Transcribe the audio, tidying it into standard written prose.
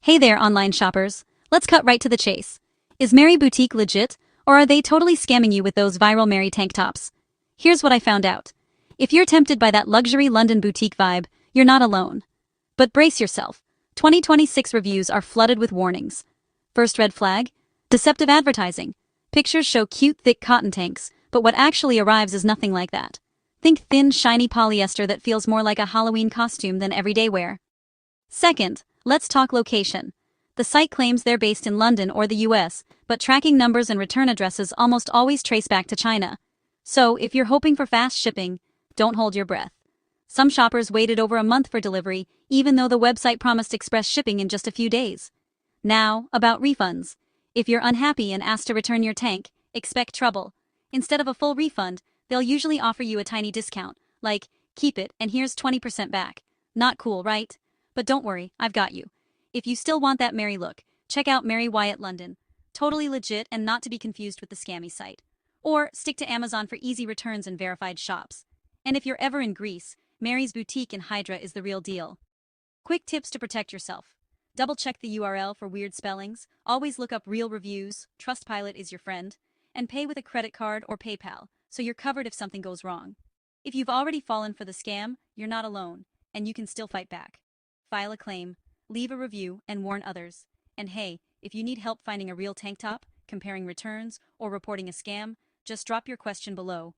Hey there, online shoppers. Let's cut right to the chase. Is Mary Boutique legit, or are they totally scamming you with those viral Mary tank tops? Here's what I found out. If you're tempted by that luxury London boutique vibe, you're not alone. But brace yourself. 2026 reviews are flooded with warnings. First red flag: deceptive advertising. Pictures show cute, thick cotton tanks, but what actually arrives is nothing like that. Think thin, shiny polyester that feels more like a Halloween costume than everyday wear. Second, let's talk location. The site claims they're based in London or the US, but tracking numbers and return addresses almost always trace back to China. So, if you're hoping for fast shipping, don't hold your breath. Some shoppers waited over a month for delivery, even though the website promised express shipping in just a few days. Now, about refunds. If you're unhappy and asked to return your tank, expect trouble. Instead of a full refund, they'll usually offer you a tiny discount, like, keep it and here's 20% back. Not cool, right? But don't worry, I've got you. If you still want that Mary look, check out Mary Wyatt London. Totally legit and not to be confused with the scammy site. Or stick to Amazon for easy returns and verified shops. And if you're ever in Greece, Mary's Boutique in Hydra is the real deal. Quick tips to protect yourself. Double check the URL for weird spellings, always look up real reviews, Trustpilot is your friend, and pay with a credit card or PayPal, so you're covered if something goes wrong. If you've already fallen for the scam, you're not alone, and you can still fight back. File a claim, leave a review, and warn others. And hey, if you need help finding a real tank top, comparing returns, or reporting a scam, just drop your question below.